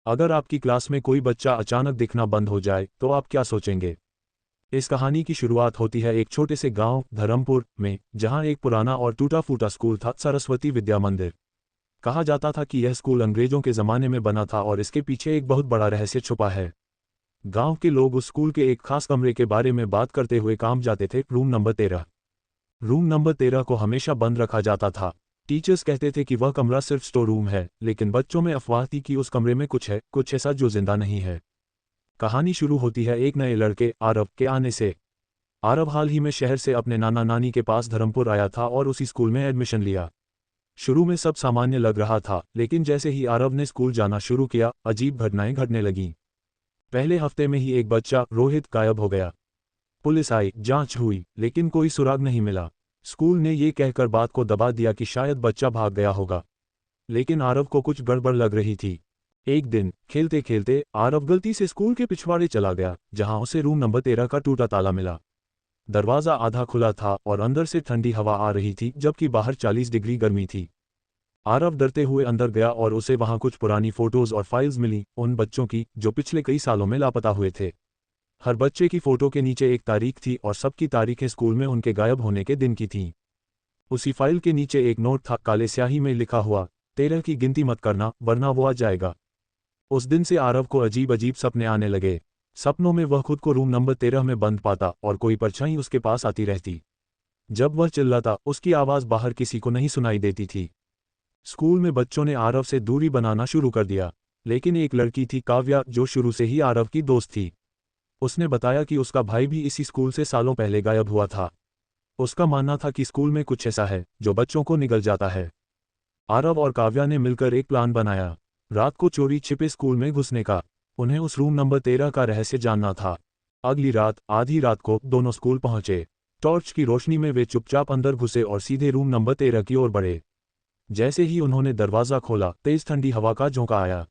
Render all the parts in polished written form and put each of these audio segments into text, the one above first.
अगर आपकी क्लास में कोई बच्चा अचानक दिखना बंद हो जाए तो आप क्या सोचेंगे? इस कहानी की शुरुआत होती है एक छोटे से गांव धर्मपुर में, जहां एक पुराना और टूटा फूटा स्कूल था, सरस्वती विद्या मंदिर। कहा जाता था कि यह स्कूल अंग्रेजों के ज़माने में बना था और इसके पीछे एक बहुत बड़ा रहस्य छुपा है। गांव के लोग उस स्कूल के एक खास कमरे के बारे में बात करते हुए काम जाते थे, रूम नंबर 13। रूम नंबर 13 को हमेशा बंद रखा जाता था। टीचर्स कहते थे कि वह कमरा सिर्फ स्टोर रूम है, लेकिन बच्चों में अफवाह थी कि उस कमरे में कुछ है, कुछ ऐसा जो जिंदा नहीं है। कहानी शुरू होती है एक नए लड़के आरव के आने से। आरव हाल ही में शहर से अपने नाना नानी के पास धर्मपुर आया था और उसी स्कूल में एडमिशन लिया। शुरू में सब सामान्य लग रहा था, लेकिन जैसे ही आरव ने स्कूल जाना शुरू किया, अजीब घटनाएं घटने लगीं। पहले हफ्ते में ही एक बच्चा, रोहित, गायब हो गया। पुलिस आई, जांच हुई, लेकिन कोई सुराग नहीं मिला। स्कूल ने ये कहकर बात को दबा दिया कि शायद बच्चा भाग गया होगा। लेकिन आरव को कुछ गड़बड़ लग रही थी। एक दिन खेलते खेलते आरव गलती से स्कूल के पिछवाड़े चला गया, जहां उसे रूम नंबर 13 का टूटा ताला मिला। दरवाज़ा आधा खुला था और अंदर से ठंडी हवा आ रही थी, जबकि बाहर 40 डिग्री गर्मी थी। आरव डरते हुए अंदर गया और उसे वहां कुछ पुरानी फोटोज और फाइल्स मिली, उन बच्चों की जो पिछले कई सालों में लापता हुए थे। हर बच्चे की फोटो के नीचे एक तारीख थी और सबकी तारीखें स्कूल में उनके गायब होने के दिन की थीं। उसी फाइल के नीचे एक नोट था, काले स्याही में लिखा हुआ, 13 की गिनती मत करना वरना वो आ जाएगा। उस दिन से आरव को अजीब अजीब सपने आने लगे। सपनों में वह खुद को रूम नंबर 13 में बंद पाता और कोई परछाई उसके पास आती रहती। जब वह चिल्लाता, उसकी आवाज़ बाहर किसी को नहीं सुनाई देती थी। स्कूल में बच्चों ने आरव से दूरी बनाना शुरू कर दिया, लेकिन एक लड़की थी, काव्या, जो शुरू से ही आरव की दोस्त थी। उसने बताया कि उसका भाई भी इसी स्कूल से सालों पहले गायब हुआ था। उसका मानना था कि स्कूल में कुछ ऐसा है जो बच्चों को निगल जाता है। आरव और काव्या ने मिलकर एक प्लान बनाया, रात को चोरी छिपे स्कूल में घुसने का। उन्हें उस रूम नंबर 13 का रहस्य जानना था। अगली रात आधी रात को दोनों स्कूल पहुंचे। टॉर्च की रोशनी में वे चुपचाप अंदर घुसे और सीधे रूम नंबर 13 की ओर बढ़े। जैसे ही उन्होंने दरवाज़ा खोला, तेज ठंडी हवा का झोंका आया।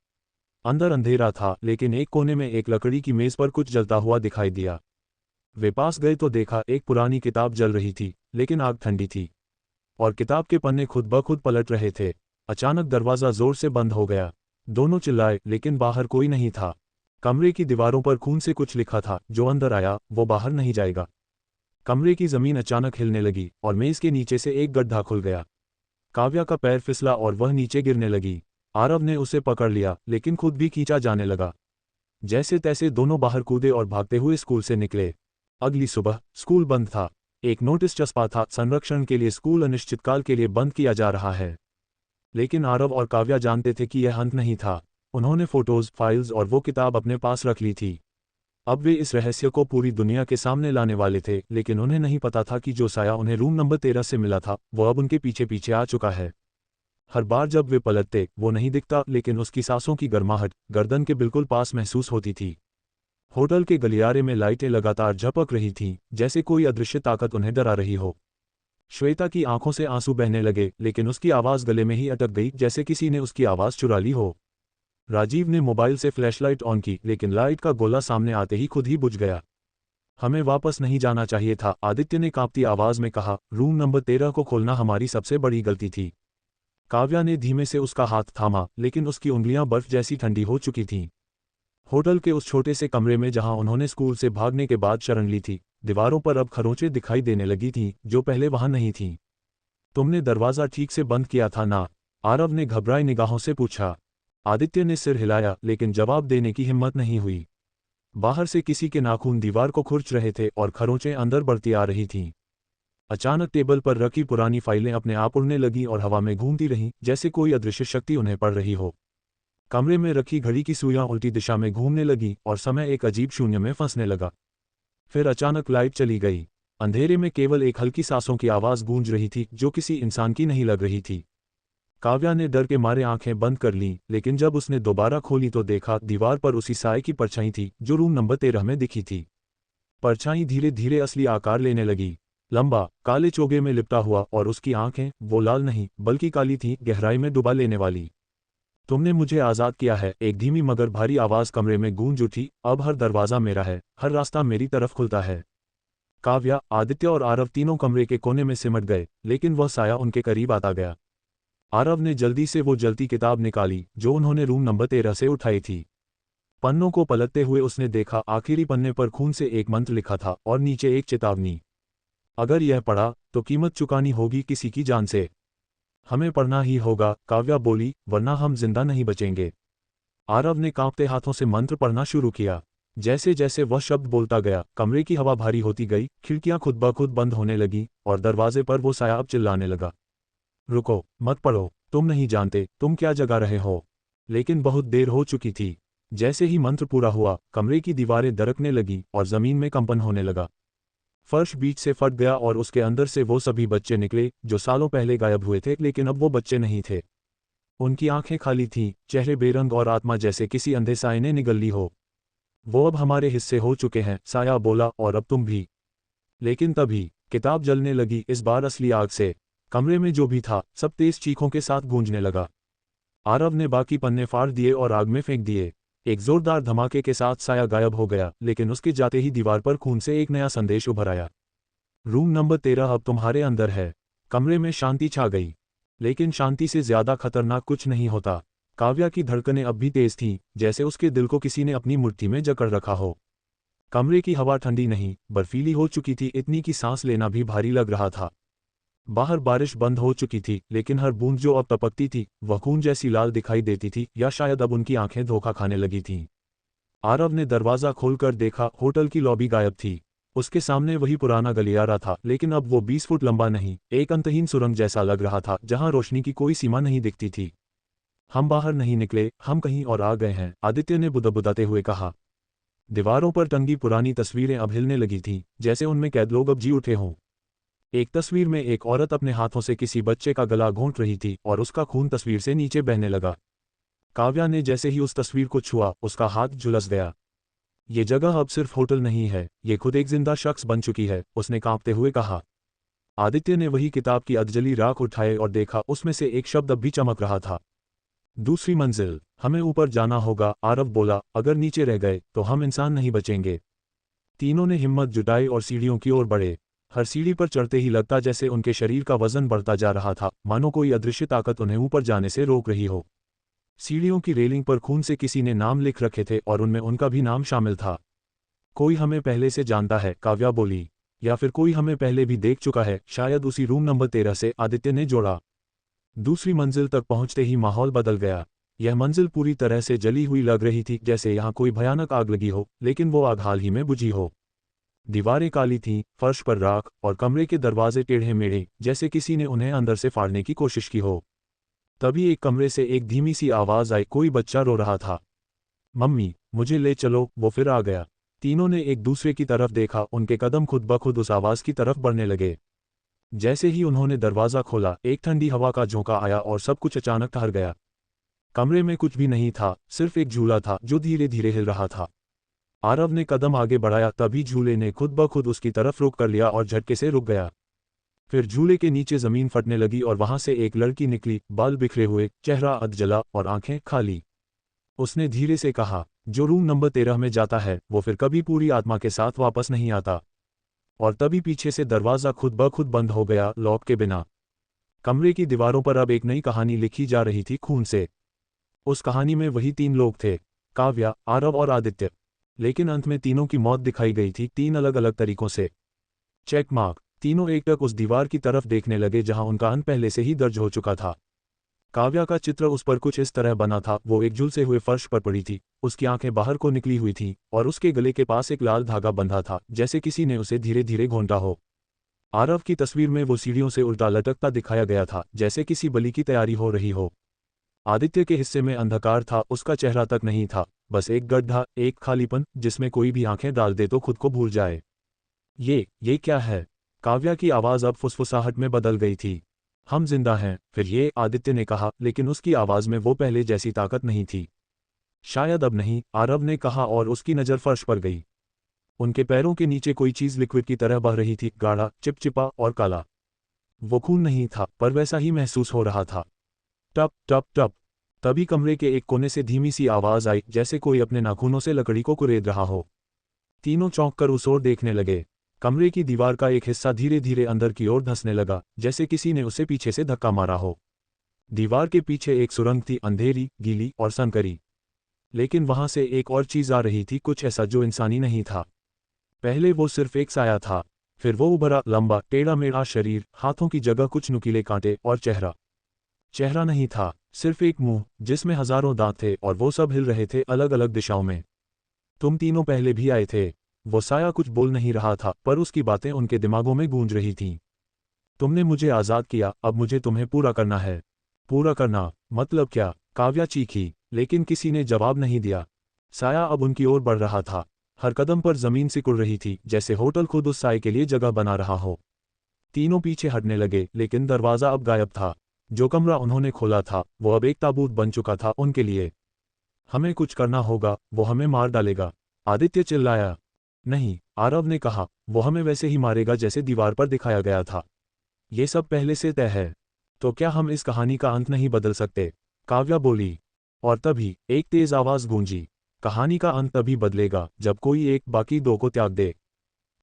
अंदर अंधेरा था, लेकिन एक कोने में एक लकड़ी की मेज पर कुछ जलता हुआ दिखाई दिया। वे पास गए तो देखा एक पुरानी किताब जल रही थी, लेकिन आग ठंडी थी और किताब के पन्ने खुद ब खुद पलट रहे थे। अचानक दरवाज़ा जोर से बंद हो गया। दोनों चिल्लाए, लेकिन बाहर कोई नहीं था। कमरे की दीवारों पर खून से कुछ लिखा था, जो अंदर आया वो बाहर नहीं जाएगा। कमरे की जमीन अचानक हिलने लगी और मेज के नीचे से एक गड्ढा खुल गया। काव्या का पैर फिसला और वह नीचे गिरने लगी। आरव ने उसे पकड़ लिया, लेकिन खुद भी खींचा जाने लगा। जैसे तैसे दोनों बाहर कूदे और भागते हुए स्कूल से निकले। अगली सुबह स्कूल बंद था। एक नोटिस चस्पा था, संरक्षण के लिए स्कूल अनिश्चितकाल के लिए बंद किया जा रहा है। लेकिन आरव और काव्या जानते थे कि यह अंत नहीं था। उन्होंने फोटोज, फाइल्स और वो किताब अपने पास रख ली थी। अब वे इस रहस्य को पूरी दुनिया के सामने लाने वाले थे, लेकिन उन्हें नहीं पता था कि जो साया उन्हें रूम नंबर 13 से मिला था, वो अब उनके पीछे पीछे आ चुका है। हर बार जब वे पलटते, वो नहीं दिखता, लेकिन उसकी सांसों की गर्माहट गर्दन के बिल्कुल पास महसूस होती थी। होटल के गलियारे में लाइटें लगातार झपक रही थीं, जैसे कोई अदृश्य ताकत उन्हें डरा रही हो। श्वेता की आंखों से आंसू बहने लगे, लेकिन उसकी आवाज़ गले में ही अटक गई, जैसे किसी ने उसकी आवाज़ चुरा ली हो। राजीव ने मोबाइल से फ्लैशलाइट ऑन की, लेकिन लाइट का गोला सामने आते ही खुद ही बुझ गया। हमें वापस नहीं जाना चाहिए था, आदित्य ने कांपती आवाज़ में कहा। रूम नंबर 13 को खोलना हमारी सबसे बड़ी गलती थी। काव्या ने धीमे से उसका हाथ थामा, लेकिन उसकी उंगलियां बर्फ जैसी ठंडी हो चुकी थीं। होटल के उस छोटे से कमरे में जहां उन्होंने स्कूल से भागने के बाद शरण ली थी, दीवारों पर अब खरोंचें दिखाई देने लगी थीं, जो पहले वहां नहीं थीं। तुमने दरवाज़ा ठीक से बंद किया था ना? आरव ने घबराई निगाहों से पूछा। आदित्य ने सिर हिलाया, लेकिन जवाब देने की हिम्मत नहीं हुई। बाहर से किसी के नाखून दीवार को खुरच रहे थे और खरोंचें अंदर बढ़ती आ रही थीं। अचानक टेबल पर रखी पुरानी फाइलें अपने आप उड़ने लगीं और हवा में घूमती रहीं, जैसे कोई अदृश्य शक्ति उन्हें पढ़ रही हो। कमरे में रखी घड़ी की सुइयां उल्टी दिशा में घूमने लगीं और समय एक अजीब शून्य में फंसने लगा। फिर अचानक लाइट चली गई। अंधेरे में केवल एक हल्की सांसों की आवाज़ गूंज रही थी, जो किसी इंसान की नहीं लग रही थी। काव्या ने डर के मारे आंखें बंद कर लीं, लेकिन जब उसने दोबारा खोली तो देखा दीवार पर उसी साए की परछाई थी, जो रूम नंबर 13 में दिखी थी। परछाई धीरे धीरे असली आकार लेने लगी। लंबा, काले चोगे में लिपटा हुआ, और उसकी आंखें वो लाल नहीं बल्कि काली थीं, गहराई में डुबा लेने वाली। तुमने मुझे आज़ाद किया है, एक धीमी मगर भारी आवाज़ कमरे में गूंज उठी। अब हर दरवाज़ा मेरा है, हर रास्ता मेरी तरफ खुलता है। काव्या, आदित्य और आरव तीनों कमरे के कोने में सिमट गए, लेकिन वह साया उनके करीब आता गया। आरव ने जल्दी से वो जलती किताब निकाली जो उन्होंने रूम नंबर 13 से उठाई थी। पन्नों को पलटते हुए उसने देखा आखिरी पन्ने पर खून से एक मंत्र लिखा था और नीचे एक चेतावनी। अगर यह पढ़ा तो कीमत चुकानी होगी किसी की जान से। हमें पढ़ना ही होगा, काव्या बोली, वरना हम जिंदा नहीं बचेंगे। आरव ने कांपते हाथों से मंत्र पढ़ना शुरू किया। जैसे जैसे वह शब्द बोलता गया, कमरे की हवा भारी होती गई, खिड़कियां खुद ब खुद बंद होने लगीं और दरवाजे पर वो साया अब चिल्लाने लगा। रुको, मत पढ़ो, तुम नहीं जानते तुम क्या जगा रहे हो। लेकिन बहुत देर हो चुकी थी। जैसे ही मंत्र पूरा हुआ, कमरे की दीवारें दरकने लगीं और जमीन में कंपन होने लगा। फर्श बीच से फट गया और उसके अंदर से वो सभी बच्चे निकले जो सालों पहले गायब हुए थे, लेकिन अब वो बच्चे नहीं थे। उनकी आंखें खाली थीं, चेहरे बेरंग और आत्मा जैसे किसी अंधे साए ने निगल ली हो। वो अब हमारे हिस्से हो चुके हैं, साया बोला, और अब तुम भी। लेकिन तभी किताब जलने लगी, इस बार असली आग से। कमरे में जो भी था सब तेज चीखों के साथ गूंजने लगा। आरव ने बाकी पन्ने फाड़ दिए और आग में फेंक दिए। एक जोरदार धमाके के साथ साया गायब हो गया, लेकिन उसके जाते ही दीवार पर खून से एक नया संदेश उभर आया। रूम नंबर 13 अब तुम्हारे अंदर है। कमरे में शांति छा गई। लेकिन शांति से ज्यादा खतरनाक कुछ नहीं होता। काव्या की धड़कनें अब भी तेज थीं, जैसे उसके दिल को किसी ने अपनी मुट्ठी में जकड़ रखा हो। कमरे की हवा ठंडी नहीं, बर्फीली हो चुकी थी, इतनी कि सांस लेना भी भारी लग रहा था। बाहर बारिश बंद हो चुकी थी, लेकिन हर बूंद जो अब टपकती थी वह खून जैसी लाल दिखाई देती थी, या शायद अब उनकी आंखें धोखा खाने लगी थीं। आरव ने दरवाज़ा खोलकर देखा, होटल की लॉबी गायब थी। उसके सामने वही पुराना गलियारा था, लेकिन अब वो 20 फुट लंबा नहीं, एक अंतहीन सुरंग जैसा लग रहा था जहां रोशनी की कोई सीमा नहीं दिखती थी। हम बाहर नहीं निकले, हम कहीं और आ गए हैं, आदित्य ने बुदबुदाते हुए कहा। दीवारों पर टंगी पुरानी तस्वीरें अब हिलने लगी थीं, जैसे उनमें कैद लोग अब जी उठे हों। एक तस्वीर में एक औरत अपने हाथों से किसी बच्चे का गला घोंट रही थी और उसका खून तस्वीर से नीचे बहने लगा। काव्या ने जैसे ही उस तस्वीर को छुआ, उसका हाथ झुलस गया। ये जगह अब सिर्फ होटल नहीं है, ये खुद एक जिंदा शख्स बन चुकी है, उसने कांपते हुए कहा। आदित्य ने वही किताब की अधजली राख उठाए और देखा, उसमें से एक शब्द अब भी चमक रहा था। दूसरी मंजिल, हमें ऊपर जाना होगा, आरव बोला, अगर नीचे रह गए तो हम इंसान नहीं बचेंगे। तीनों ने हिम्मत जुटाई और सीढ़ियों की ओर बढ़े। हर सीढ़ी पर चढ़ते ही लगता जैसे उनके शरीर का वजन बढ़ता जा रहा था, मानो कोई अदृश्य ताकत उन्हें ऊपर जाने से रोक रही हो। सीढ़ियों की रेलिंग पर खून से किसी ने नाम लिख रखे थे और उनमें उनका भी नाम शामिल था। कोई हमें पहले से जानता है, काव्या बोली, या फिर कोई हमें पहले भी देख चुका है, शायद उसी रूम नंबर 13 से, आदित्य ने जोड़ा। दूसरी मंजिल तक पहुंचते ही माहौल बदल गया। यह मंजिल पूरी तरह से जली हुई लग रही थी, जैसे यहाँ कोई भयानक आग लगी हो, लेकिन वो आग हाल ही में बुझी हो। दीवारें काली थीं, फर्श पर राख, और कमरे के दरवाजे टेढ़े मेढ़े, जैसे किसी ने उन्हें अंदर से फाड़ने की कोशिश की हो। तभी एक कमरे से एक धीमी सी आवाज आई, कोई बच्चा रो रहा था। मम्मी, मुझे ले चलो, वो फिर आ गया। तीनों ने एक दूसरे की तरफ देखा, उनके कदम खुद ब खुद उस आवाज की तरफ बढ़ने लगे। जैसे ही उन्होंने दरवाज़ा खोला, एक ठंडी हवा का झोंका आया और सब कुछ अचानक ठहर गया। कमरे में कुछ भी नहीं था, सिर्फ एक झूला था जो धीरे धीरे हिल रहा था। आरव ने कदम आगे बढ़ाया, तभी झूले ने खुद ब खुद उसकी तरफ रुख कर लिया और झटके से रुक गया। फिर झूले के नीचे जमीन फटने लगी और वहां से एक लड़की निकली, बाल बिखरे हुए, चेहरा अधजला और आंखें खाली। उसने धीरे से कहा, जो रूम नंबर 13 में जाता है वो फिर कभी पूरी आत्मा के साथ वापस नहीं आता। और तभी पीछे से दरवाज़ा खुद ब खुद बंद हो गया, लॉक के बिना। कमरे की दीवारों पर अब एक नई कहानी लिखी जा रही थी, खून से। उस कहानी में वही तीन लोग थे, काव्या, आरव और आदित्य। लेकिन अंत में तीनों की मौत दिखाई गई थी, तीन अलग अलग तरीकों से। Check mark. तीनों एकटक उस दीवार की तरफ देखने लगे जहां उनका अंत पहले से ही दर्ज हो चुका था। काव्या का चित्र उस पर कुछ इस तरह बना था, वो एक झुलसे हुए फर्श पर पड़ी थी, उसकी आंखें बाहर को निकली हुई थीं, और उसके गले के पास एक लाल धागा बंधा था, जैसे किसी ने उसे धीरे धीरे घोंटा हो। आरव की तस्वीर में वो सीढ़ियों से उल्टा लटकता दिखाया गया था, जैसे किसी बलि की तैयारी हो रही हो। आदित्य के हिस्से में अंधकार था, उसका चेहरा तक नहीं था, बस एक गड्ढा, एक खालीपन, जिसमें कोई भी आंखें डाल दे तो खुद को भूल जाए। ये क्या है? काव्या की आवाज़ अब फुसफुसाहट में बदल गई थी। हम जिंदा हैं, फिर ये, आदित्य ने कहा, लेकिन उसकी आवाज़ में वो पहले जैसी ताकत नहीं थी। शायद अब नहीं, आरव ने कहा और उसकी नज़र फर्श पर गई। उनके पैरों के नीचे कोई चीज़ लिक्विड की तरह बह रही थी, गाढ़ा, चिपचिपा और काला। वो खून नहीं था, पर वैसा ही महसूस हो रहा था। टप टप टप। तभी कमरे के एक कोने से धीमी सी आवाज़ आई, जैसे कोई अपने नाखूनों से लकड़ी को कुरेद रहा हो। तीनों चौंक कर उस ओर देखने लगे। कमरे की दीवार का एक हिस्सा धीरे धीरे अंदर की ओर धंसने लगा, जैसे किसी ने उसे पीछे से धक्का मारा हो। दीवार के पीछे एक सुरंग थी, अंधेरी, गीली और सनकरी। लेकिन वहां से एक और चीज आ रही थी, कुछ ऐसा जो इंसानी नहीं था। पहले वो सिर्फ एक साया था, फिर वो उभरा, लंबा टेढ़ा मेढ़ा शरीर, हाथों की जगह कुछ नुकीले कांटे, और चेहरा। चेहरा नहीं था, सिर्फ एक मुंह जिसमें हजारों दांत थे, और वो सब हिल रहे थे अलग अलग दिशाओं में। तुम तीनों पहले भी आए थे। वो साया कुछ बोल नहीं रहा था, पर उसकी बातें उनके दिमागों में गूंज रही थीं। तुमने मुझे आज़ाद किया, अब मुझे तुम्हें पूरा करना है। पूरा करना मतलब क्या? काव्या चीखी, लेकिन किसी ने जवाब नहीं दिया। साया अब उनकी ओर बढ़ रहा था। हर कदम पर जमीन सिकुड़ रही थी, जैसे होटल खुद उस साये के लिए जगह बना रहा हो। तीनों पीछे हटने लगे, लेकिन दरवाज़ा अब गायब था। जो कमरा उन्होंने खोला था वो अब एक ताबूत बन चुका था उनके लिए। हमें कुछ करना होगा, वो हमें मार डालेगा, आदित्य चिल्लाया। नहीं, आरव ने कहा, वो हमें वैसे ही मारेगा जैसे दीवार पर दिखाया गया था। ये सब पहले से तय है। तो क्या हम इस कहानी का अंत नहीं बदल सकते? काव्या बोली। और तभी एक तेज आवाज गूंजी, कहानी का अंत तभी बदलेगा जब कोई एक बाकी दो को त्याग दे।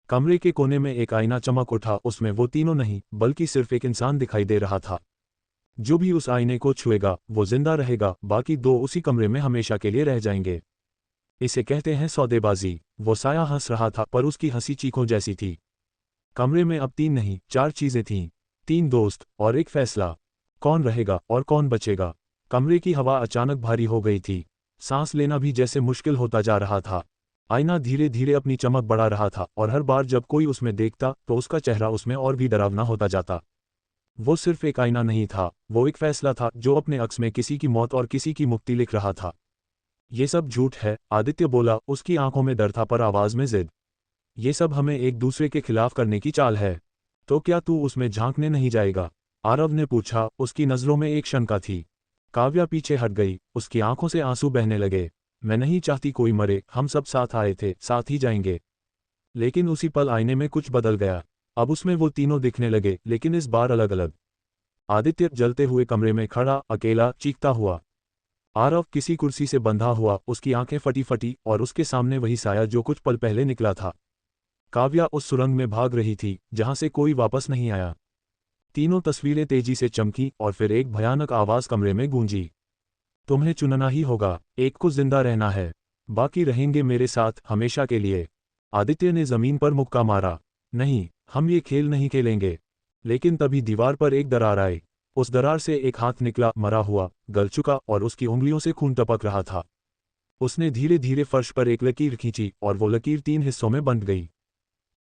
कमरे के कोने में एक आईना चमक उठा, उसमें वो तीनों नहीं बल्कि सिर्फ एक इंसान दिखाई दे रहा था। जो भी उस आईने को छुएगा वो जिंदा रहेगा, बाकी दो उसी कमरे में हमेशा के लिए रह जाएंगे। इसे कहते हैं सौदेबाजी। वो साया हंस रहा था, पर उसकी हंसी चीखों जैसी थी। कमरे में अब तीन नहीं, चार चीजें थीं। तीन दोस्त और एक फैसला। कौन रहेगा और कौन बचेगा? कमरे की हवा अचानक भारी हो गई थी। सांस लेना भी जैसे मुश्किल होता जा रहा था। आईना धीरे धीरे अपनी चमक बढ़ा रहा था, और हर बार जब कोई उसमें देखता तो उसका चेहरा उसमें और भी डरावना होता जाता। वो सिर्फ एक आईना नहीं था, वो एक फैसला था जो अपने अक्स में किसी की मौत और किसी की मुक्ति लिख रहा था। ये सब झूठ है, आदित्य बोला, उसकी आंखों में डर था पर आवाज में जिद। ये सब हमें एक दूसरे के खिलाफ करने की चाल है। तो क्या तू उसमें झांकने नहीं जाएगा? आरव ने पूछा, उसकी नजरों में एक शंका थी। काव्या पीछे हट गई, उसकी आंखों से आंसू बहने लगे। मैं नहीं चाहती कोई मरे, हम सब साथ आए थे, साथ ही जाएंगे। लेकिन उसी पल आईने में कुछ बदल गया। अब उसमें वो तीनों दिखने लगे, लेकिन इस बार अलग अलग। आदित्य जलते हुए कमरे में खड़ा, अकेला, चीखता हुआ। आरव किसी कुर्सी से बंधा हुआ, उसकी आंखें फटी फटी, और उसके सामने वही साया जो कुछ पल पहले निकला था। काव्या उस सुरंग में भाग रही थी जहां से कोई वापस नहीं आया। तीनों तस्वीरें तेजी से चमकी, और फिर एक भयानक आवाज कमरे में गूंजी। तुम्हें चुनना ही होगा, एक को जिंदा रहना है, बाकी रहेंगे मेरे साथ हमेशा के लिए। आदित्य ने जमीन पर मुक्का मारा। नहीं, हम ये खेल नहीं खेलेंगे। लेकिन तभी दीवार पर एक दरार आई। उस दरार से एक हाथ निकला, मरा हुआ, गल चुका, और उसकी उंगलियों से खून टपक रहा था। उसने धीरे धीरे फर्श पर एक लकीर खींची, और वो लकीर तीन हिस्सों में बंट गई।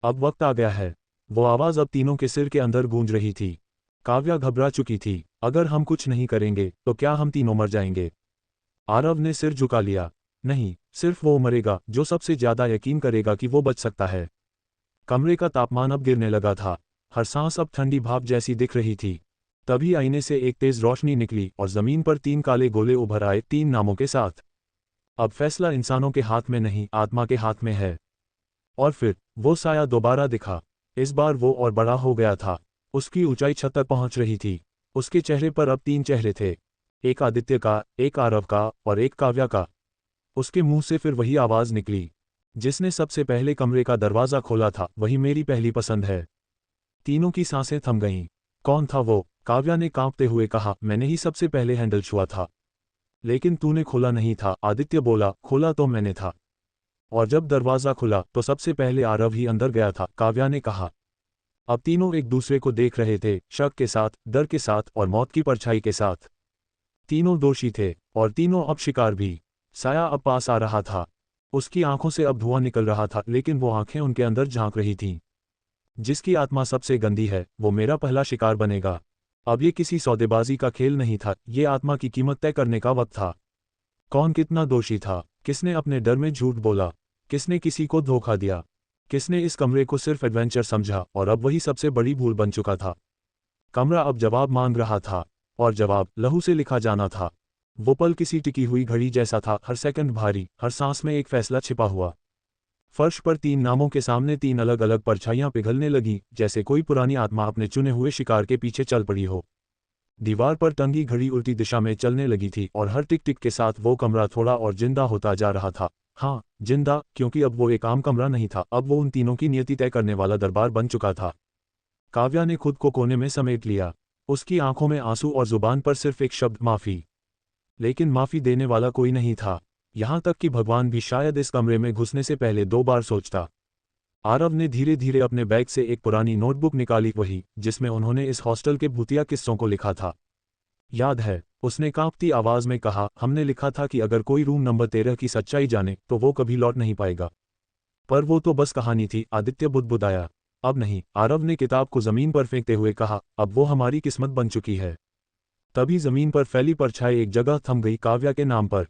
अब वक्त आ गया है। वो आवाज अब तीनों के सिर के अंदर गूंज रही थी। काव्या घबरा चुकी थी। अगर हम कुछ नहीं करेंगे तो क्या हम तीनों मर जाएंगे? आरव ने सिर झुका लिया। नहीं, सिर्फ वो मरेगा जो सबसे ज्यादा यकीन करेगा कि वो बच सकता है। कमरे का तापमान अब गिरने लगा था। हर सांस अब ठंडी भाप जैसी दिख रही थी। तभी आईने से एक तेज रोशनी निकली, और जमीन पर तीन काले गोले उभर आए, तीन नामों के साथ। अब फैसला इंसानों के हाथ में नहीं, आत्मा के हाथ में है। और फिर वो साया दोबारा दिखा। इस बार वो और बड़ा हो गया था। उसकी ऊंचाई छत तक पहुंच रही थी। उसके चेहरे पर अब तीन चेहरे थे, एक आदित्य का, एक आरव का, और एक काव्या का। उसके मुंह से फिर वही आवाज निकली, जिसने सबसे पहले कमरे का दरवाजा खोला था, वही मेरी पहली पसंद है। तीनों की सांसें थम गईं। कौन था वो? काव्या ने कांपते हुए कहा, मैंने ही सबसे पहले हैंडल छुआ था। लेकिन तूने खोला नहीं था, आदित्य बोला। खोला तो मैंने था। और जब दरवाजा खुला तो सबसे पहले आरव ही अंदर गया था, काव्या ने कहा। अब तीनों एक दूसरे को देख रहे थे, शक के साथ, डर के साथ, और मौत की परछाई के साथ। तीनों दोषी थे, और तीनों अब शिकार भी। साया अब पास आ रहा था। उसकी आंखों से अब धुआं निकल रहा था, लेकिन वो आंखें उनके अंदर झांक रही थीं। जिसकी आत्मा सबसे गंदी है, वो मेरा पहला शिकार बनेगा। अब ये किसी सौदेबाजी का खेल नहीं था, ये आत्मा की कीमत तय करने का वक्त था। कौन कितना दोषी था? किसने अपने डर में झूठ बोला? किसने किसी को धोखा दिया? किसने इस कमरे को सिर्फ एडवेंचर समझा, और अब वही सबसे बड़ी भूल बन चुका था। कमरा अब जवाब मांग रहा था, और जवाब लहू से लिखा जाना था। वो पल किसी टिकी हुई घड़ी जैसा था, हर सेकंड भारी, हर सांस में एक फैसला छिपा हुआ। फर्श पर तीन नामों के सामने तीन अलग अलग परछाइयां पिघलने लगीं, जैसे कोई पुरानी आत्मा अपने चुने हुए शिकार के पीछे चल पड़ी हो। दीवार पर टंगी घड़ी उल्टी दिशा में चलने लगी थी, और हर टिक टिक के साथ वो कमरा थोड़ा और जिंदा होता जा रहा था। हाँ, जिंदा, क्योंकि अब वो एक आम कमरा नहीं था, अब वो उन तीनों की नियति तय करने वाला दरबार बन चुका था। काव्या ने खुद को कोने में समेट लिया। उसकी आंखों में आंसू और जुबान पर सिर्फ एक शब्द, माफी। लेकिन माफी देने वाला कोई नहीं था। यहां तक कि भगवान भी शायद इस कमरे में घुसने से पहले 2 बार सोचता। आरव ने धीरे धीरे अपने बैग से एक पुरानी नोटबुक निकाली, वही जिसमें उन्होंने इस हॉस्टल के भूतिया किस्सों को लिखा था। याद है, उसने कांपती आवाज में कहा, हमने लिखा था कि अगर कोई रूम नंबर 13 की सच्चाई जाने तो वो कभी लौट नहीं पाएगा। पर वो तो बस कहानी थी, आदित्य बुदबुदाया। अब नहीं, आरव ने किताब को जमीन पर फेंकते हुए कहा, अब वो हमारी किस्मत बन चुकी है। तभी जमीन पर फैली परछाई एक जगह थम गई, काव्या के नाम पर।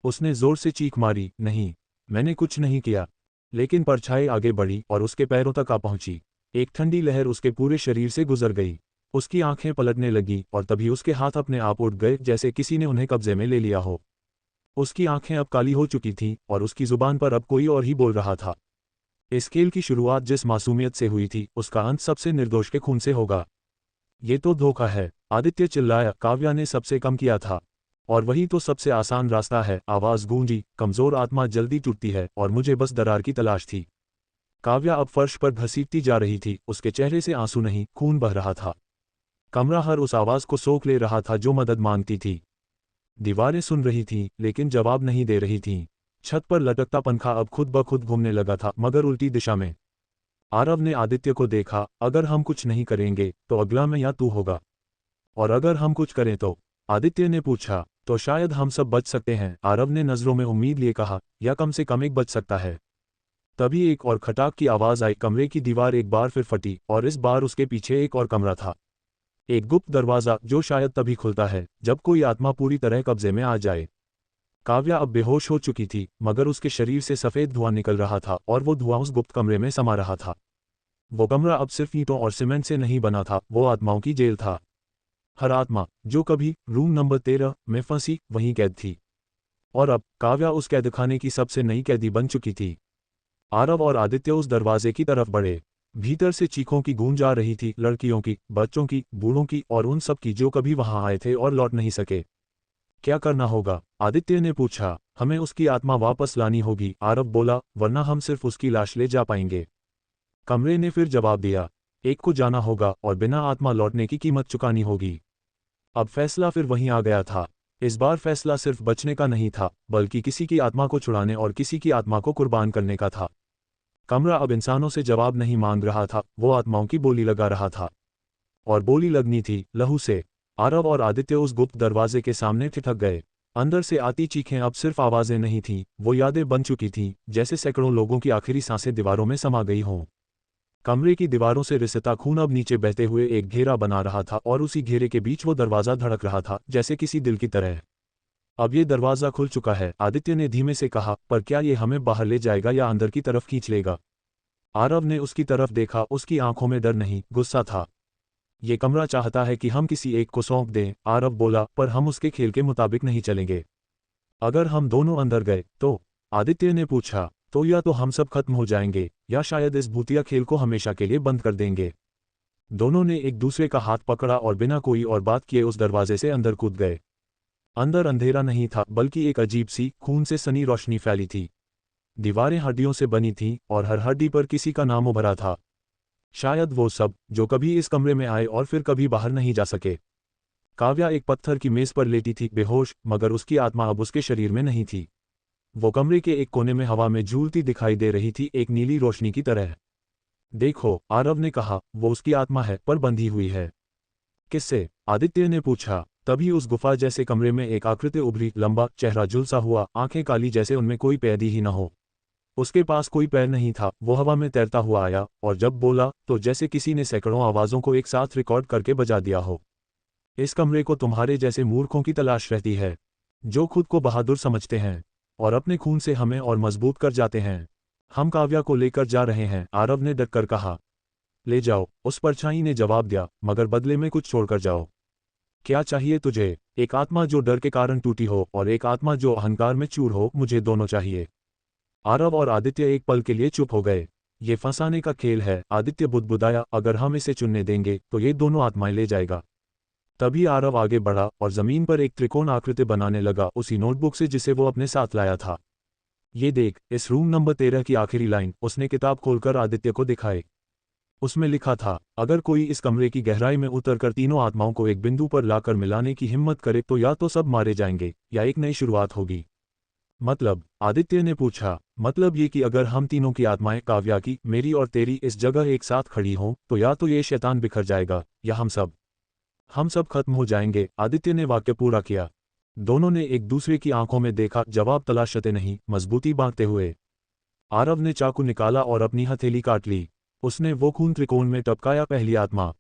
उसने जोर से चीख मारी, नहीं, मैंने कुछ नहीं किया। लेकिन परछाई आगे बढ़ी और उसके पैरों तक आ पहुंची। एक ठंडी लहर उसके पूरे शरीर से गुजर गई। उसकी आंखें पलटने लगी और तभी उसके हाथ अपने आप उठ गए, जैसे किसी ने उन्हें कब्जे में ले लिया हो। उसकी आंखें अब काली हो चुकी थीं और उसकी जुबान पर अब कोई और ही बोल रहा था। इस खेल की शुरुआत जिस मासूमियत से हुई थी, उसका अंत सबसे निर्दोष के खून से होगा। ये तो धोखा है, आदित्य चिल्लाया। काव्या ने सबसे कम किया था। और वही तो सबसे आसान रास्ता है, आवाज गूंजी। कमजोर आत्मा जल्दी टूटती है और मुझे बस दरार की तलाश थी। काव्या अब फर्श पर घसीटती जा रही थी, उसके चेहरे से आंसू नहीं, खून बह रहा था। कमरा हर उस आवाज को सोख ले रहा था जो मदद मांगती थी। दीवारें सुन रही थीं, लेकिन जवाब नहीं दे रही थीं। छत पर लटकता पंखा अब खुद ब खुद घूमने लगा था, मगर उल्टी दिशा में। आरव ने आदित्य को देखा, अगर हम कुछ नहीं करेंगे तो अगला मैं या तू होगा। और अगर हम कुछ करें तो? आदित्य ने पूछा। तो शायद हम सब बच सकते हैं, आरव ने नजरों में उम्मीद लिए कहा, या कम से कम एक बच सकता है। तभी एक और खटाक की आवाज आई, कमरे की दीवार एक बार फिर फटी और इस बार उसके पीछे एक और कमरा था। एक गुप्त दरवाजा जो शायद तभी खुलता है जब कोई आत्मा पूरी तरह कब्जे में आ जाए। काव्या अब बेहोश हो चुकी थी, मगर उसके शरीर से सफेद धुआं निकल रहा था और वो धुआं उस गुप्त कमरे में समा रहा था। वो कमरा अब सिर्फ ईंटों और सीमेंट से नहीं बना था, वो आत्माओं की जेल था। हर आत्मा जो कभी रूम नंबर 13 में फंसी, वहीं कैद थी। और अब काव्या उस कैदखाने की सबसे नई कैदी बन चुकी थी। आरव और आदित्य उस दरवाजे की तरफ बढ़े। भीतर से चीखों की गूंज आ रही थी, लड़कियों की, बच्चों की, बूढ़ों की और उन सब की जो कभी वहां आए थे और लौट नहीं सके। क्या करना होगा? आदित्य ने पूछा। हमें उसकी आत्मा वापस लानी होगी, आरव बोला, वरना हम सिर्फ उसकी लाश ले जा पाएंगे। कमरे ने फिर जवाब दिया, एक को जाना होगा और बिना आत्मा लौटने की कीमत चुकानी होगी। अब फैसला फिर वहीं आ गया था। इस बार फैसला सिर्फ बचने का नहीं था, बल्कि किसी की आत्मा को छुड़ाने और किसी की आत्मा को कुर्बान करने का था। कमरा अब इंसानों से जवाब नहीं मांग रहा था, वो आत्माओं की बोली लगा रहा था। और बोली लगनी थी लहू से। आरव और आदित्य उस गुप्त दरवाजे के सामने ठिठक गए। अंदर से आती चीखें अब सिर्फ आवाजें नहीं थीं, वो यादें बन चुकी थीं, जैसे सैकड़ों लोगों की आखिरी सांसें दीवारों में समा गई हों। कमरे की दीवारों से रिसता खून अब नीचे बहते हुए एक घेरा बना रहा था और उसी घेरे के बीच वो दरवाजा धड़क रहा था, जैसे किसी दिल की तरह। अब ये दरवाजा खुल चुका है, आदित्य ने धीमे से कहा, पर क्या ये हमें बाहर ले जाएगा या अंदर की तरफ खींच लेगा? आरव ने उसकी तरफ देखा, उसकी आंखों में डर नहीं, गुस्सा था। ये कमरा चाहता है कि हम किसी एक को सौंप दें, आरव बोला, पर हम उसके खेल के मुताबिक नहीं चलेंगे। अगर हम दोनों अंदर गए तो? आदित्य ने पूछा। तो या तो हम सब खत्म हो जाएंगे, या शायद इस भूतिया खेल को हमेशा के लिए बंद कर देंगे। दोनों ने एक दूसरे का हाथ पकड़ा और बिना कोई और बात किए उस दरवाजे से अंदर कूद गए। अंदर अंधेरा नहीं था, बल्कि एक अजीब सी खून से सनी रोशनी फैली थी। दीवारें हड्डियों से बनी थीं और हर हड्डी पर किसी का नाम उभरा था। शायद वो सब जो कभी इस कमरे में आए और फिर कभी बाहर नहीं जा सके। काव्या एक पत्थर की मेज पर लेटी थी, बेहोश, मगर उसकी आत्मा अब उसके शरीर में नहीं थी। वो कमरे के एक कोने में हवा में झूलती दिखाई दे रही थी, एक नीली रोशनी की तरह। देखो, आरव ने कहा, वो उसकी आत्मा है, पर बंधी हुई है। किससे? आदित्य ने पूछा। तभी उस गुफा जैसे कमरे में एक आकृति उभरी, लंबा, चेहरा झुलसा हुआ, आंखें काली जैसे उनमें कोई पैदी ही न हो। उसके पास कोई पैर नहीं था, वो हवा में तैरता हुआ आया, और जब बोला तो जैसे किसी ने सैकड़ों आवाज़ों को एक साथ रिकॉर्ड करके बजा दिया हो। इस कमरे को तुम्हारे जैसे मूर्खों की तलाश रहती है, जो खुद को बहादुर समझते हैं और अपने खून से हमें और मजबूत कर जाते हैं। हम काव्या को लेकर जा रहे हैं, आरव ने डटकर कहा। ले जाओ, उस परछाई ने जवाब दिया, मगर बदले में कुछ छोड़कर जाओ। क्या चाहिए तुझे? एक आत्मा जो डर के कारण टूटी हो और एक आत्मा जो अहंकार में चूर हो, मुझे दोनों चाहिए। आरव और आदित्य एक पल के लिए चुप हो गए। ये फंसाने का खेल है, आदित्य बुदबुदाया, अगर हम इसे चुनने देंगे तो ये दोनों आत्माएं ले जाएगा। तभी आरव आगे बढ़ा और जमीन पर एक त्रिकोण आकृति बनाने लगा, उसी नोटबुक से जिसे वो अपने साथ लाया था। ये देख, इस रूम नंबर 13 की आखिरी लाइन, उसने किताब खोलकर आदित्य को दिखाई। उसमें लिखा था, अगर कोई इस कमरे की गहराई में उतरकर तीनों आत्माओं को एक बिंदु पर लाकर मिलाने की हिम्मत करे तो या तो सब मारे जाएंगे या एक नई शुरुआत होगी। मतलब? आदित्य ने पूछा। मतलब ये कि अगर हम तीनों की आत्माएं, काव्या की, मेरी और तेरी, इस जगह एक साथ खड़ी हों तो या तो ये शैतान बिखर जाएगा या हम सब खत्म हो जाएंगे। आदित्य ने वाक्य पूरा किया। दोनों ने एक दूसरे की आंखों में देखा, जवाब तलाशते नहीं, मजबूती बांधते हुए। आरव ने चाकू निकाला और अपनी हथेली काट ली। उसने वो खून त्रिकोण में टपकाया। पहली आत्मा।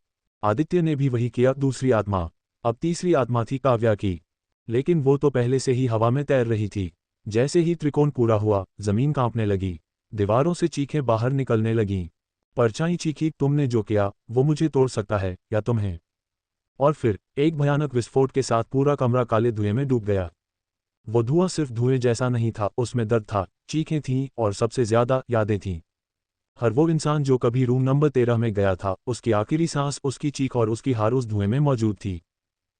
आदित्य ने भी वही किया। दूसरी आत्मा। अब तीसरी आत्मा थी काव्या की। लेकिन वो तो पहले से ही हवा में तैर रही थी। जैसे ही त्रिकोण पूरा हुआ, जमीन कांपने लगी। दीवारों से चीखें बाहर निकलने लगीं। परछाई चीखी, तुमने जो किया वो मुझे तोड़ सकता है या तुम्हें। और फिर एक भयानक विस्फोट के साथ पूरा कमरा काले धुएं में डूब गया। वो धुआं सिर्फ धुएं जैसा नहीं था, उसमें दर्द था, चीखें थीं और सबसे ज्यादा यादें थीं। हर वो इंसान जो कभी रूम नंबर 13 में गया था, उसकी आखिरी सांस, उसकी चीख और उसकी हार उस धुएं में मौजूद थी।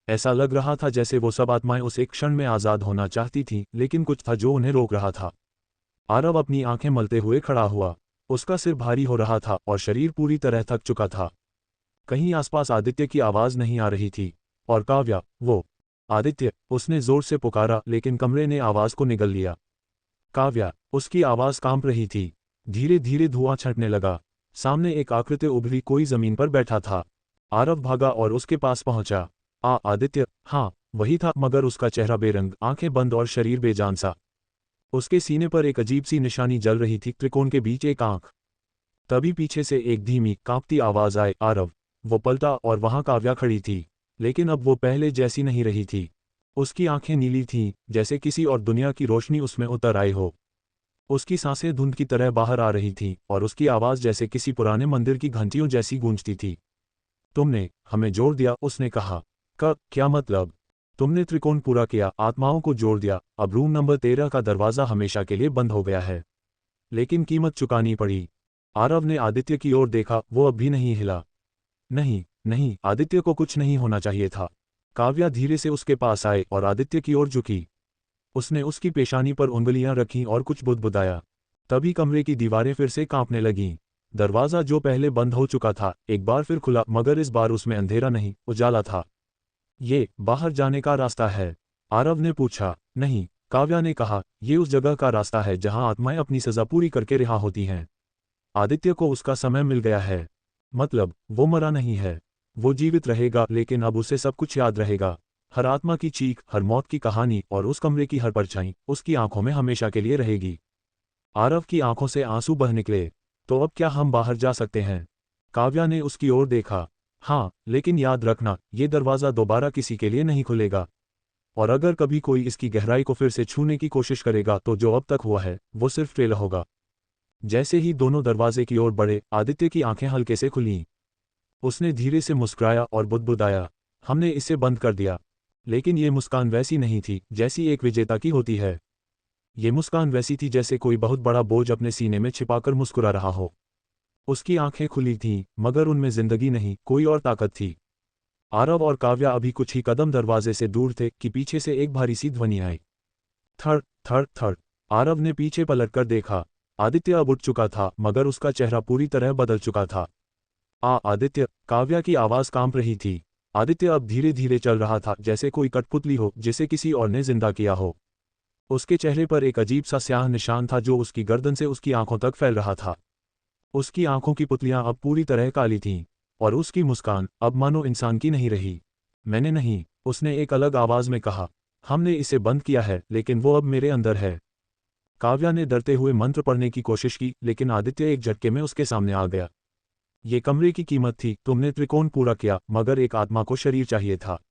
ऐसा लग रहा था जैसे वो सब आत्माएं उस एक क्षण में आज़ाद होना चाहती थीं, लेकिन कुछ था जो उन्हें रोक रहा था। आरव अपनी आंखें मलते हुए खड़ा हुआ। उसका सिर भारी हो रहा था और शरीर पूरी तरह थक चुका था। कहीं आसपास आदित्य की आवाज नहीं आ रही थी। और काव्या, वो आदित्य, उसने जोर से पुकारा, लेकिन कमरे ने आवाज को निगल लिया। काव्या, उसकी आवाज कांप रही थी। धीरे धीरे धुआं छंटने लगा। सामने एक आकृति उभरी, कोई जमीन पर बैठा था। आरव भागा और उसके पास पहुंचा। आदित्य। हाँ, वही था, मगर उसका चेहरा बेरंग, आंखें बंद और शरीर बेजान सा। उसके सीने पर एक अजीब सी निशानी जल रही थी, त्रिकोण के बीच एक आंख। तभी पीछे से एक धीमी, कांपती आवाज आई, आरव। वो पलटा और वहां काव्या खड़ी थी। लेकिन अब वो पहले जैसी नहीं रही थी। उसकी आंखें नीली थीं, जैसे किसी और दुनिया की रोशनी उसमें उतर आई हो। उसकी सांसें धुंध की तरह बाहर आ रही थीं और उसकी आवाज जैसे किसी पुराने मंदिर की घंटियों जैसी गूंजती थी। तुमने हमें जोड़ दिया, उसने कहा। क्या मतलब? तुमने त्रिकोण पूरा किया, आत्माओं को जोड़ दिया, अब रूम नंबर 13 का दरवाजा हमेशा के लिए बंद हो गया है। लेकिन कीमत चुकानी पड़ी। आरव ने आदित्य की ओर देखा, वो अब भी नहीं हिला। नहीं, नहीं, आदित्य को कुछ नहीं होना चाहिए था। काव्या धीरे से उसके पास आए और आदित्य की ओर झुकी। उसने उसकी पेशानी पर उंगलियां रखीं और कुछ बुदबुदाया। तभी कमरे की दीवारें फिर से कांपने लगीं। दरवाजा जो पहले बंद हो चुका था, एक बार फिर खुला, मगर इस बार उसमें अंधेरा नहीं, उजाला था। ये बाहर जाने का रास्ता है? आरव ने पूछा। नहीं, काव्या ने कहा, ये उस जगह का रास्ता है जहां आत्माएं अपनी सजा पूरी करके रिहा होती हैं। आदित्य को उसका समय मिल गया है। मतलब, वो मरा नहीं है। वो जीवित रहेगा, लेकिन अब उसे सब कुछ याद रहेगा। हर आत्मा की चीख, हर मौत की कहानी और उस कमरे की हर परछाई उसकी आंखों में हमेशा के लिए रहेगी। आरव की आंखों से आंसू बह निकले। तो अब क्या हम बाहर जा सकते हैं? काव्या ने उसकी ओर देखा। हाँ, लेकिन याद रखना, ये दरवाज़ा दोबारा किसी के लिए नहीं खुलेगा। और अगर कभी कोई इसकी गहराई को फिर से छूने की कोशिश करेगा तो जो अब तक हुआ है, वो सिर्फ ट्रेल होगा। जैसे ही दोनों दरवाजे की ओर बढ़े, आदित्य की आंखें हल्के से खुलीं। उसने धीरे से मुस्कुराया और बुदबुदाया, हमने इसे बंद कर दिया। लेकिन ये मुस्कान वैसी नहीं थी जैसी एक विजेता की होती है। ये मुस्कान वैसी थी जैसे कोई बहुत बड़ा बोझ अपने सीने में छिपाकर मुस्कुरा रहा हो। उसकी आंखें खुली थीं, मगर उनमें जिंदगी नहीं, कोई और ताकत थी। आरव और काव्या अभी कुछ ही कदम दरवाजे से दूर थे कि पीछे से एक भारी सी ध्वनि आई। थड़ थड़ थड़। आरव ने पीछे पलटकर देखा। आदित्य अब उठ चुका था, मगर उसका चेहरा पूरी तरह बदल चुका था। आदित्य, काव्या की आवाज कांप रही थी। आदित्य अब धीरे धीरे चल रहा था, जैसे कोई कठपुतली हो जिसे किसी और ने जिंदा किया हो। उसके चेहरे पर एक अजीब सा स्याह निशान था जो उसकी गर्दन से उसकी आंखों तक फैल रहा था। उसकी आंखों की पुतलियां अब पूरी तरह काली थीं, और उसकी मुस्कान अब मानो इंसान की नहीं रही। मैंने नहीं, उसने एक अलग आवाज में कहा। हमने इसे बंद किया है, लेकिन वो अब मेरे अंदर है। काव्या ने डरते हुए मंत्र पढ़ने की कोशिश की, लेकिन आदित्य एक झटके में उसके सामने आ गया। ये कमरे की कीमत थी। तुमने त्रिकोण पूरा किया, मगर एक आत्मा को शरीर चाहिए था।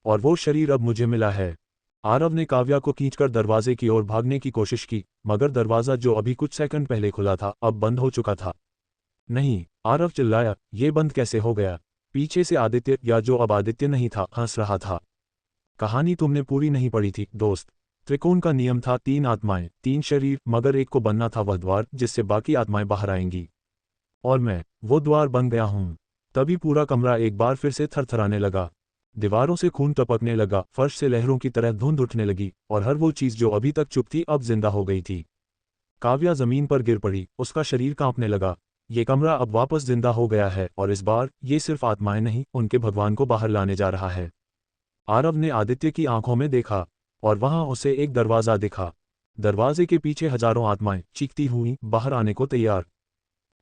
और वो शरीर अब मुझे मिला है। आरव ने काव्या को खींचकर दरवाजे की ओर भागने की कोशिश की, मगर दरवाजा जो अभी कुछ सेकंड पहले खुला था, अब बंद हो चुका था। नहीं, आरव चिल्लाया, ये बंद कैसे हो गया? पीछे से आदित्य, या जो अब आदित्य नहीं था, हंस रहा था। कहानी तुमने पूरी नहीं पढ़ी थी, दोस्त। त्रिकोण का नियम था 3 आत्माएं, 3 शरीर, मगर एक को बनना था वह द्वार जिससे बाकी आत्माएं बाहर आएंगी। और मैं वो द्वार बन गया हूं। तभी पूरा कमरा एक बार फिर से थरथराने लगा। दीवारों से खून टपकने लगा, फर्श से लहरों की तरह धुंध उठने लगी, और हर वो चीज जो अभी तक चुप थी अब जिंदा हो गई थी। काव्या जमीन पर गिर पड़ी, उसका शरीर कांपने लगा। ये कमरा अब वापस जिंदा हो गया है और इस बार ये सिर्फ आत्माएं नहीं, उनके भगवान को बाहर लाने जा रहा है। आरव ने आदित्य की आंखों में देखा और वहां उसे एक दरवाजा दिखा। दरवाजे के पीछे हजारों आत्माएं चीखती हुई बाहर आने को तैयार।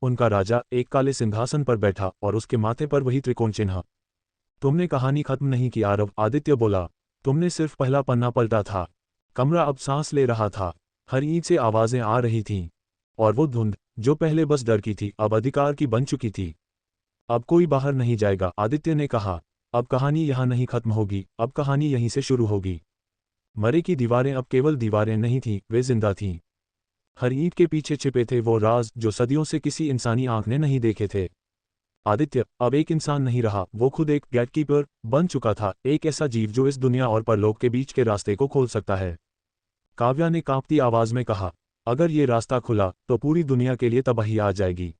उनका राजा एक काले सिंहासन पर बैठा और उसके माथे पर वही त्रिकोण चिन्ह। तुमने कहानी खत्म नहीं की आरव, आदित्य बोला। तुमने सिर्फ पहला पन्ना पलटा था। कमरा अब सांस ले रहा था। हर ईंट से आवाजें आ रही थीं। और वो धुंध जो पहले बस डर की थी अब अधिकार की बन चुकी थी। अब कोई बाहर नहीं जाएगा, आदित्य ने कहा। अब कहानी यहाँ नहीं खत्म होगी, अब कहानी यहीं से शुरू होगी। मरे की दीवारें अब केवल दीवारें नहीं थीं, वे जिंदा थीं। हर ईंट के पीछे छिपे थे वो राज जो सदियों से किसी इंसानी आंख ने नहीं देखे थे। आदित्य अब एक इंसान नहीं रहा, वो खुद एक गेटकीपर बन चुका था, एक ऐसा जीव जो इस दुनिया और परलोक के बीच के रास्ते को खोल सकता है। काव्या ने कांपती आवाज में कहा, अगर ये रास्ता खुला तो पूरी दुनिया के लिए तबाही आ जाएगी।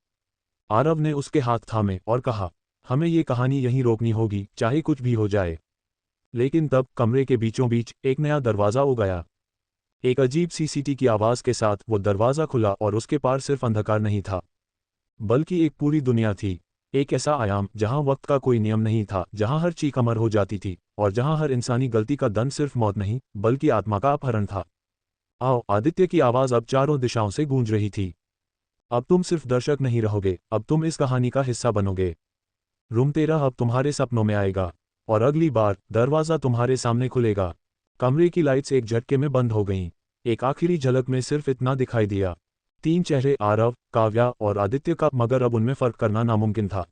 आरव ने उसके हाथ थामे और कहा, हमें ये कहानी यहीं रोकनी होगी, चाहे कुछ भी हो जाए। लेकिन तब कमरे के बीचों बीच एक नया दरवाजा हो गया। एक अजीब सी सीटी की आवाज के साथ वो दरवाजा खुला और उसके पार सिर्फ अंधकार नहीं था, बल्कि एक पूरी दुनिया थी। एक ऐसा आयाम जहां वक्त का कोई नियम नहीं था, जहां हर चीज अमर हो जाती थी और जहां हर इंसानी गलती का दंड सिर्फ मौत नहीं बल्कि आत्मा का अपहरण था। आओ, आदित्य की आवाज अब चारों दिशाओं से गूंज रही थी। अब तुम सिर्फ दर्शक नहीं रहोगे, अब तुम इस कहानी का हिस्सा बनोगे। रूम 13 अब तुम्हारे सपनों में आएगा और अगली बार दरवाजा तुम्हारे सामने खुलेगा। कमरे की लाइट्स एक झटके में बंद हो गईं। एक आखिरी झलक में सिर्फ इतना दिखाई दिया, 3 चेहरे, आरव, काव्या और आदित्य का, मगर अब उनमें फर्क करना नामुमकिन था।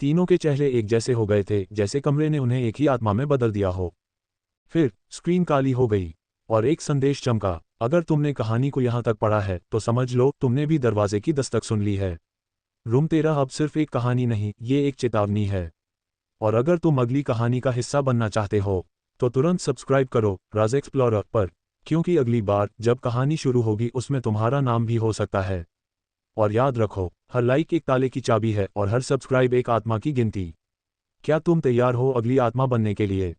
तीनों के चेहरे एक जैसे हो गए थे, जैसे कमरे ने उन्हें एक ही आत्मा में बदल दिया हो। फिर स्क्रीन काली हो गई और एक संदेश चमका, अगर तुमने कहानी को यहाँ तक पढ़ा है तो समझ लो तुमने भी दरवाजे की दस्तक सुन ली है। रूम 13 अब सिर्फ एक कहानी नहीं, ये एक चेतावनी है। और अगर तुम अगली कहानी का हिस्सा बनना चाहते हो तो तुरंत सब्सक्राइब करो राज एक्सप्लोरर पर, क्योंकि अगली बार जब कहानी शुरू होगी उसमें तुम्हारा नाम भी हो सकता है। और याद रखो, हर लाइक एक ताले की चाबी है और हर सब्सक्राइब एक आत्मा की गिनती। क्या तुम तैयार हो अगली आत्मा बनने के लिए?